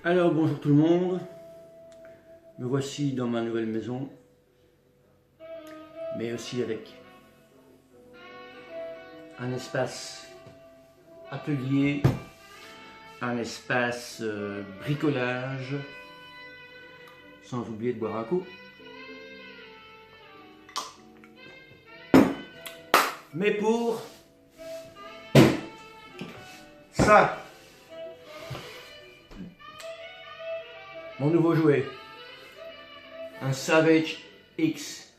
Alors bonjour tout le monde, me voici dans ma nouvelle maison, mais aussi avec un espace atelier, un espace bricolage, sans oublier de boire un coup. Mais pour ça, mon nouveau jouet, un Savage X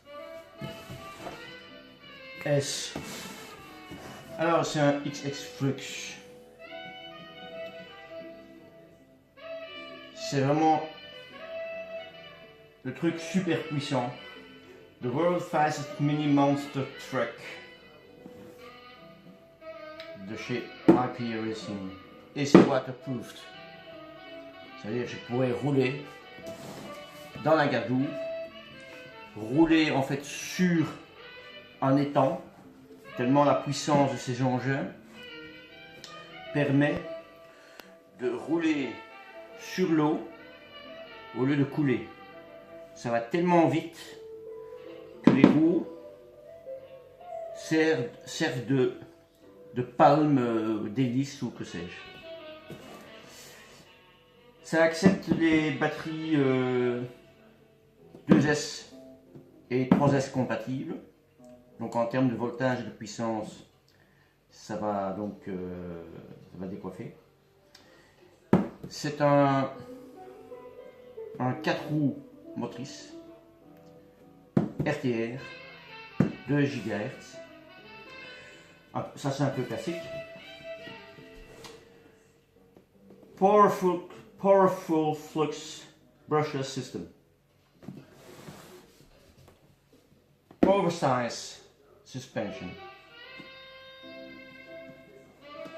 S. Alors c'est un XX Flux. C'est vraiment le truc super puissant. The World's Fastest Mini Monster Truck de chez IP Racing. Et c'est waterproofed. C'est-à-dire que je pourrais rouler dans la gadoue, rouler en fait sur un étang, tellement la puissance de ces engins permet de rouler sur l'eau au lieu de couler. Ça va tellement vite que les roues servent de palme d'hélice ou que sais-je. Ça accepte les batteries 2S et 3S compatibles. Donc en termes de voltage et de puissance, ça va donc ça va décoiffer. C'est un 4 roues motrices RTR 2 GHz. Ça c'est un peu classique. Powerful Flux Brushless System. Oversized suspension.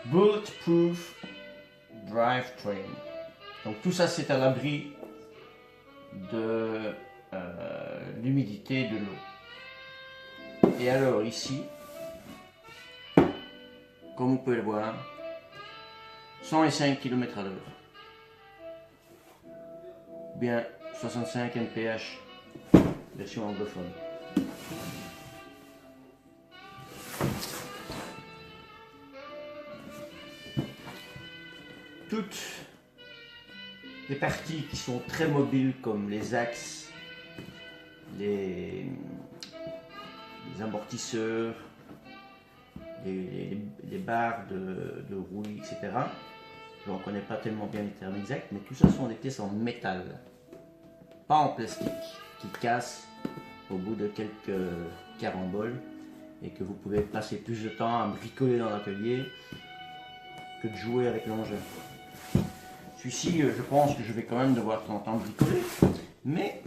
Bulletproof drivetrain. Donc tout ça c'est à l'abri de l'humidité de l'eau. Et alors ici, comme vous pouvez le voir, 105 km/h. Bien 65 mph, version anglophone. Toutes les parties qui sont très mobiles comme les axes, les amortisseurs, les barres de roulis, etc. Je ne connais pas tellement bien les termes exacts, mais tout ça sont des pièces en métal, pas en plastique, qui cassent au bout de quelques caramboles et que vous pouvez passer plus de temps à bricoler dans l'atelier que de jouer avec l'engin. Celui-ci, je pense que je vais quand même devoir de temps en temps bricoler, mais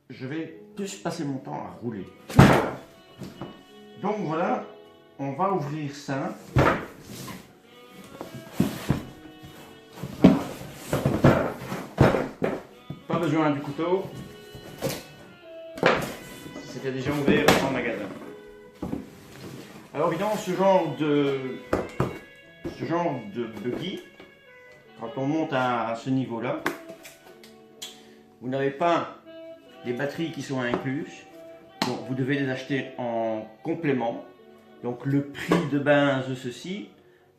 je vais plus passer mon temps à rouler. Donc voilà, on va ouvrir ça. Pas besoin du couteau. C'était déjà ouvert en magasin. Alors évidemment, ce genre de buggy, quand on monte à ce niveau-là, vous n'avez pas les batteries qui sont incluses, donc vous devez les acheter en complément. Donc le prix de base de ceci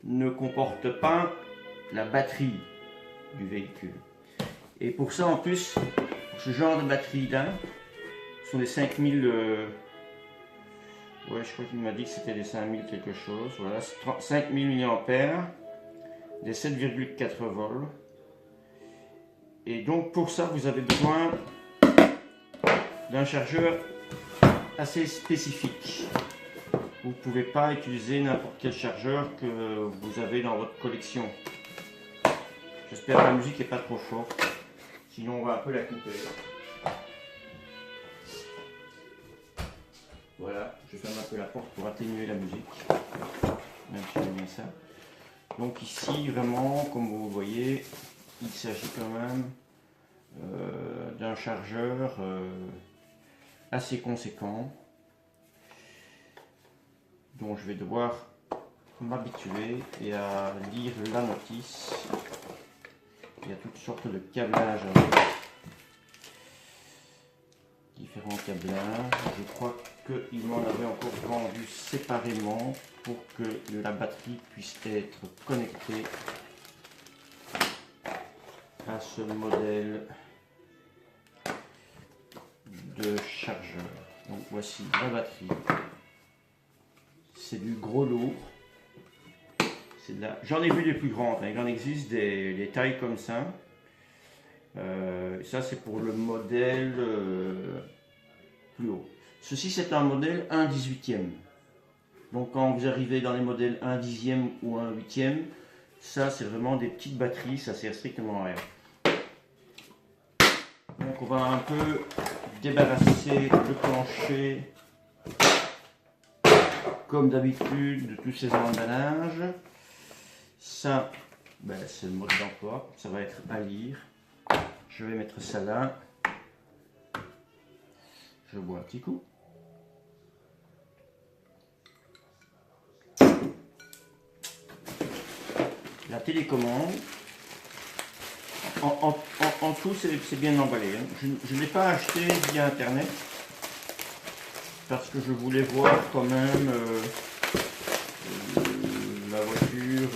ne comporte pas la batterie du véhicule. Et pour ça en plus, pour ce genre de batterie là, ce sont des 5000, ouais je crois qu'il m'a dit que c'était des 5000 quelque chose, voilà, 5000 mAh, des 7,4 volts. Et donc pour ça vous avez besoin d'un chargeur assez spécifique. Vous ne pouvez pas utiliser n'importe quel chargeur que vous avez dans votre collection. J'espère que la musique n'est pas trop forte, sinon on va un peu la couper. Voilà, je ferme un peu la porte pour atténuer la musique, même si j'aime bien ça. Donc ici vraiment, comme vous voyez, il s'agit quand même d'un chargeur assez conséquent, dont je vais devoir m'habituer et à lire la notice. Il y a toutes sortes de câblages avec. Différents câblages. Je crois qu'il m'en avait encore vendu séparément pour que la batterie puisse être connectée à ce modèle de chargeur. Donc voici la batterie. C'est du gros lourd. J'en ai vu des plus grandes, hein. Il en existe des tailles comme ça. Ça c'est pour le modèle plus haut. Ceci c'est un modèle 1/18e. Donc quand vous arrivez dans les modèles 1/10e ou 1/8e, ça c'est vraiment des petites batteries, ça sert strictement à rien. Donc on va un peu débarrasser le plancher comme d'habitude de tous ces emballages. Ça, ben, c'est le mode d'emploi, ça va être à lire. Je vais mettre ça là. Je bois un petit coup. La télécommande. En tout, c'est bien emballé. Hein. Je ne l'ai pas acheté via internet parce que je voulais voir quand même la voiture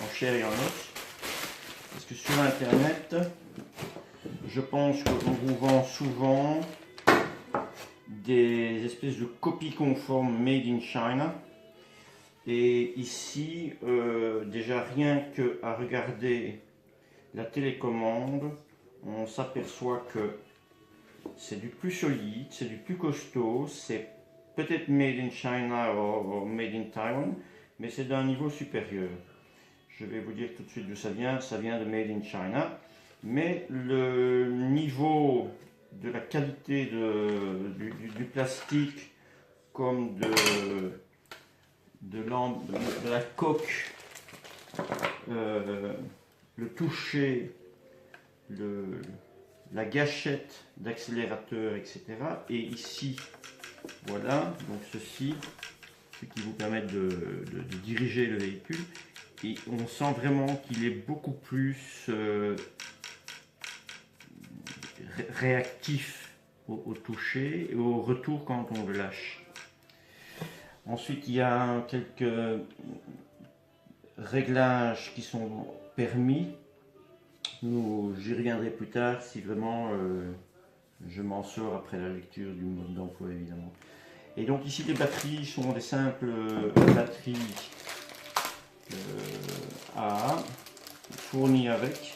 en chair et en os. Parce que sur internet, je pense qu'on vous vend souvent des espèces de copies conformes made in China. Et ici, déjà rien qu'à regarder la télécommande, on s'aperçoit que c'est du plus solide, c'est du plus costaud, c'est peut-être made in China ou made in Taiwan, mais c'est d'un niveau supérieur. Je vais vous dire tout de suite d'où ça vient de made in China, mais le niveau de la qualité du plastique comme de la coque, le toucher, la gâchette d'accélérateur, etc. Et ici, voilà, donc ceci, ce qui vous permet de diriger le véhicule. Et on sent vraiment qu'il est beaucoup plus réactif au toucher et au retour quand on le lâche. Ensuite, il y a quelques réglages qui sont permis. J'y reviendrai plus tard si vraiment je m'en sors après la lecture du mode d'emploi, évidemment. Et donc ici, les batteries sont des simples batteries AA fournies avec.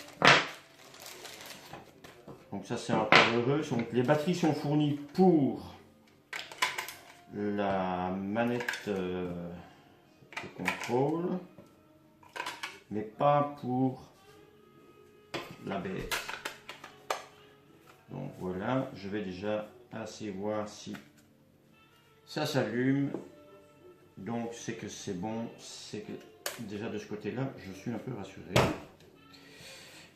Donc ça, c'est encore heureux. Donc les batteries sont fournies pour la manette de contrôle, mais pas pour l'ABS. Donc voilà, je vais déjà assez voir si ça s'allume. Donc c'est que c'est bon, c'est que déjà de ce côté-là, je suis un peu rassuré.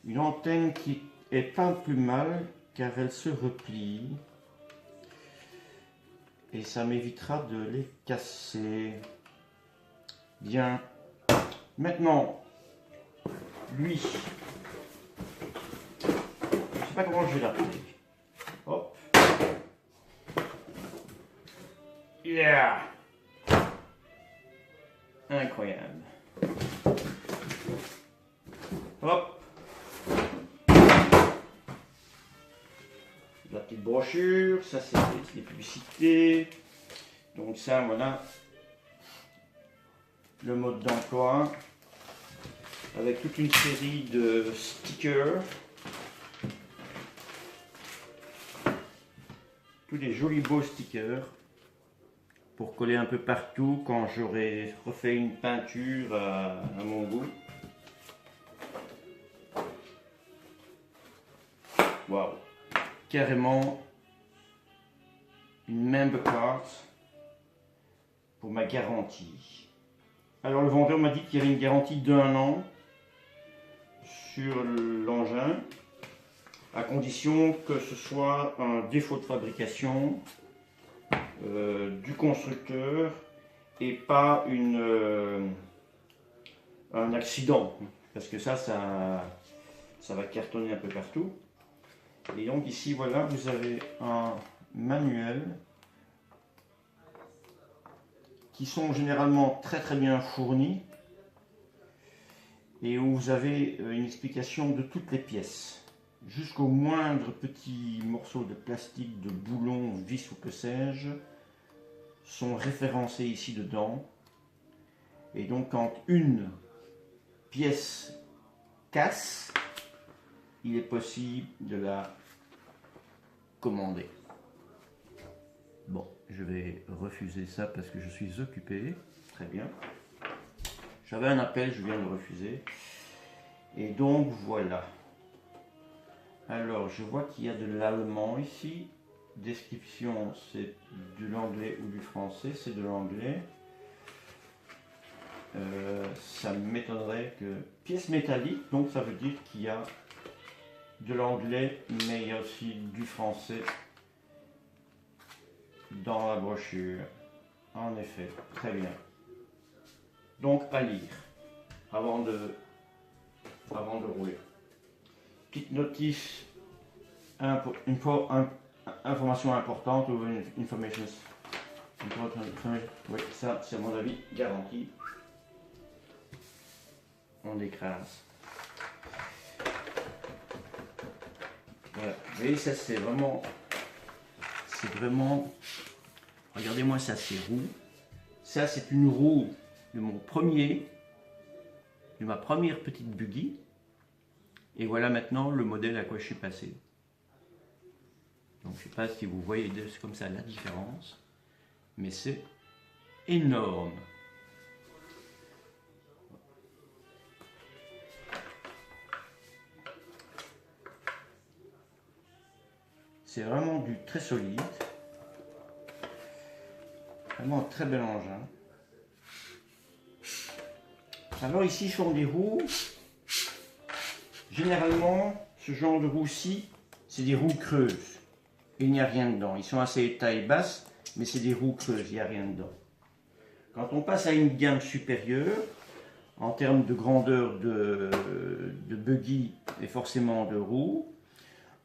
Une antenne qui est pas plus mal car elle se replie. Et ça m'évitera de les casser. Bien. Maintenant, lui, je ne sais pas comment je vais l'appeler. Hop. Yeah. Incroyable. Hop. La petite brochure, ça c'est les publicités. Donc ça, voilà le mode d'emploi avec toute une série de stickers. Tous des jolis beaux stickers pour coller un peu partout quand j'aurai refait une peinture à mon goût. Waouh! Carrément une member card pour ma garantie. Alors le vendeur m'a dit qu'il y avait une garantie d'1 an sur l'engin, à condition que ce soit un défaut de fabrication du constructeur et pas un accident, parce que ça va cartonner un peu partout. Et donc ici, voilà, vous avez un manuel qui sont généralement très bien fournis et où vous avez une explication de toutes les pièces, jusqu'au moindre petit morceau de plastique, de boulon, vis ou que sais-je, sont référencés ici dedans. Et donc quand une pièce casse, il est possible de la commander. Bon, je vais refuser ça parce que je suis occupé. Très bien. J'avais un appel, je viens de le refuser. Et donc voilà. Alors, je vois qu'il y a de l'allemand ici. Description, c'est de l'anglais ou du français, c'est de l'anglais. Ça m'étonnerait que... Pièce métallique, donc ça veut dire qu'il y a de l'anglais, mais il y a aussi du français dans la brochure. En effet, très bien. Donc à lire avant de rouler. Petite notice, information importante, ou information. Oui, ça c'est à mon avis garanti. On écrase. Voilà. Vous voyez, ça c'est vraiment, regardez-moi ça, ces roues. Ça c'est une roue de ma première petite buggy. Et voilà maintenant le modèle à quoi je suis passé. Donc je ne sais pas si vous voyez comme ça la différence, mais c'est énorme. C'est vraiment du très solide. Vraiment un très bel engin. Alors ici ce sont des roues. Généralement, ce genre de roues-ci, c'est des roues creuses. Il n'y a rien dedans. Ils sont assez taille basse, mais c'est des roues creuses, il n'y a rien dedans. Quand on passe à une gamme supérieure, en termes de grandeur de buggy et forcément de roues,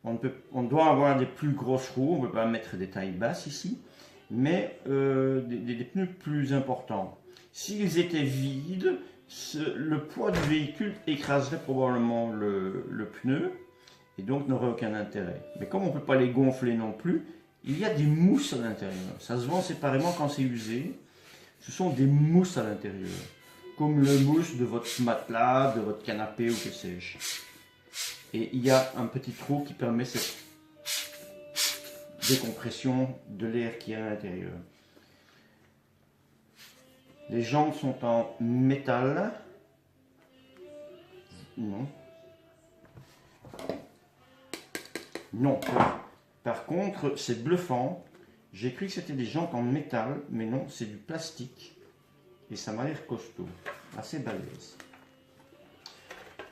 on doit avoir des plus grosses roues, on ne peut pas mettre des tailles basses ici, mais des pneus plus importants. S'ils étaient vides, le poids du véhicule écraserait probablement le pneu et donc n'aurait aucun intérêt. Mais comme on ne peut pas les gonfler non plus, il y a des mousses à l'intérieur. Ça se vend séparément quand c'est usé. Ce sont des mousses à l'intérieur, comme le mousse de votre matelas, de votre canapé ou que sais-je. Et il y a un petit trou qui permet cette décompression de l'air qui est à l'intérieur. Les jantes sont en métal. Non. Non. Par contre, c'est bluffant. J'ai cru que c'était des jantes en métal, mais non, c'est du plastique. Et ça m'a l'air costaud. Assez balèze.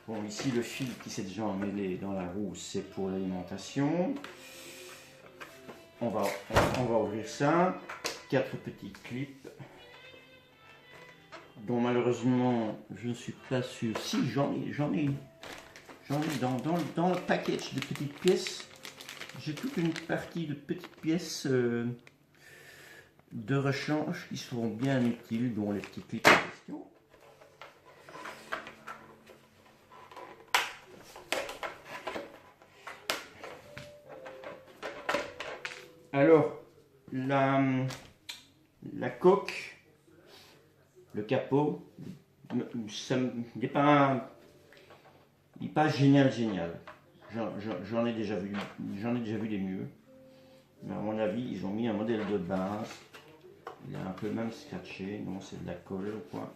Bon, ici, le fil qui s'est déjà emmêlé dans la roue, c'est pour l'alimentation. On va ouvrir ça. 4 petits clips, dont malheureusement, je ne suis pas sûr. Si, j'en ai dans le package de petites pièces. J'ai toute une partie de petites pièces de rechange qui seront bien utiles, dont les petits clips en question. Alors, la coque, le capot, il n'est pas génial. J'en ai déjà vu des mieux. Mais à mon avis, ils ont mis un modèle de base. Il est un peu même scratché. Non, c'est de la colle ou quoi.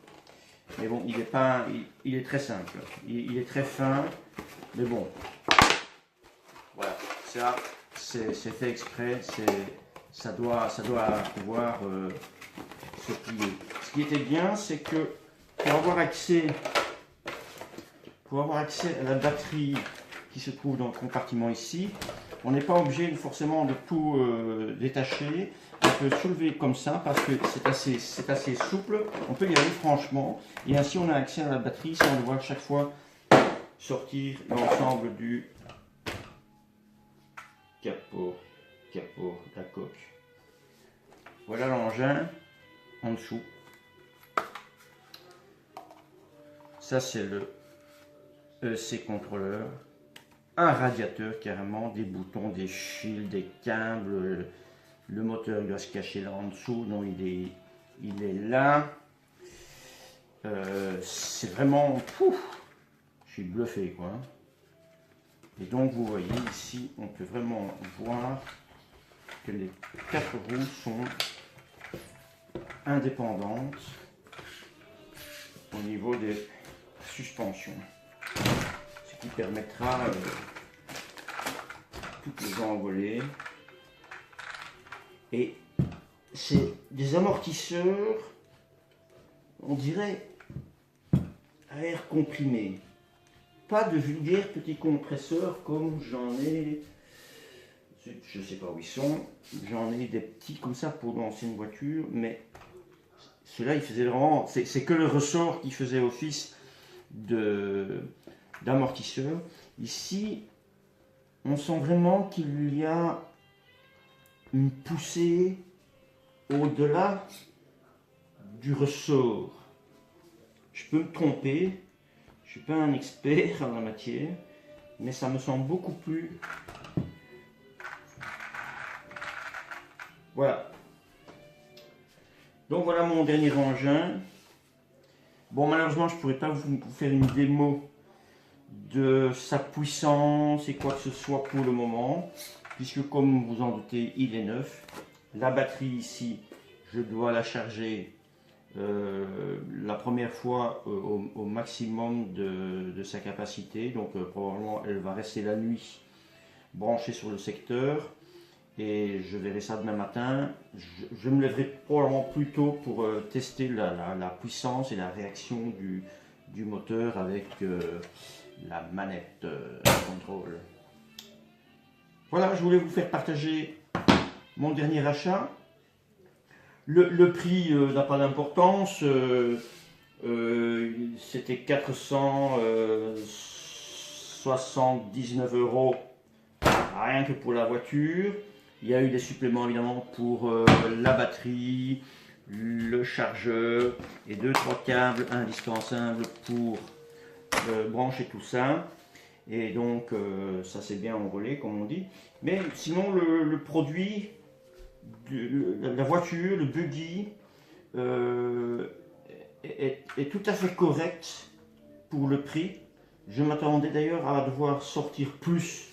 Mais bon, il est très simple. Il est très fin. Mais bon, voilà. Ça, c'est fait exprès. Ça doit pouvoir se plier. Ce qui était bien, c'est que pour avoir accès à la batterie qui se trouve dans le compartiment ici, on n'est pas obligé forcément de tout détacher. À peut soulever comme ça parce que c'est assez souple. On peut y aller franchement. Et ainsi, on a accès à la batterie sans devoir chaque fois sortir l'ensemble du capot, la coque. Voilà l'engin en dessous. Ça, c'est le EC contrôleur. Un radiateur carrément, des boutons, des fils, des câbles. Le moteur doit se cacher là en dessous, donc il est là. C'est vraiment... Pouf, je suis bluffé quoi. Et donc vous voyez ici, on peut vraiment voir que les 4 roues sont indépendantes au niveau des suspensions. Ce qui permettra toutes les envoler. Et c'est des amortisseurs, on dirait, à air comprimé. Pas de vulgaires petits compresseurs comme j'en ai, je ne sais pas où ils sont, j'en ai des petits comme ça pour lancer une voiture, mais ceux-là, ils faisaient vraiment, c'est que le ressort qui faisait office d'amortisseur. Ici, on sent vraiment qu'il y a une poussée au-delà du ressort. Je peux me tromper, je ne suis pas un expert en la matière, mais ça me semble beaucoup plus... Voilà. Donc voilà mon dernier engin. Bon, malheureusement, je ne pourrais pas vous faire une démo de sa puissance et quoi que ce soit pour le moment, puisque comme vous en doutez, il est neuf. La batterie ici, je dois la charger la première fois au maximum de sa capacité, donc probablement elle va rester la nuit branchée sur le secteur et je verrai ça demain matin. Je me lèverai probablement plus tôt pour tester la puissance et la réaction du moteur avec la manette contrôle. Voilà, je voulais vous faire partager mon dernier achat. Le prix n'a pas d'importance, c'était 479 € rien que pour la voiture. Il y a eu des suppléments évidemment pour la batterie, le chargeur et 2-3 câbles indispensables pour brancher tout ça. Et donc ça c'est bien enrôlé comme on dit. Mais sinon le produit, la voiture, le buggy est tout à fait correct pour le prix. Je m'attendais d'ailleurs à devoir sortir plus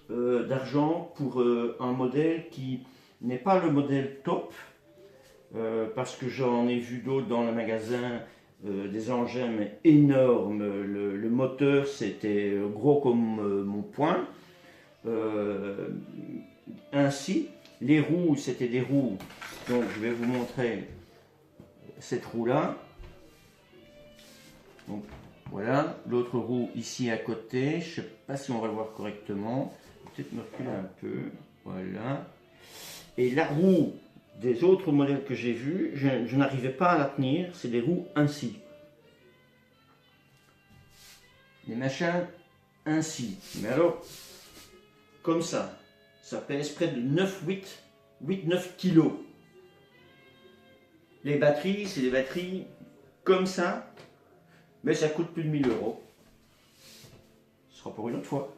d'argent pour un modèle qui n'est pas le modèle top, parce que j'en ai vu d'autres dans le magasin, des engins mais énormes. Le moteur c'était gros comme mon poing. Ainsi, les roues c'était des roues, donc je vais vous montrer cette roue là. Donc voilà, l'autre roue ici à côté, je ne sais pas si on va le voir correctement, peut-être me reculer un peu, voilà. Et la roue des autres modèles que j'ai vus, je n'arrivais pas à la tenir, c'est des roues ainsi. Les machins ainsi, mais alors, comme ça pèse près de 8-9 kilos. Les batteries, c'est des batteries comme ça, mais ça coûte plus de 1000 €. Ce sera pour une autre fois.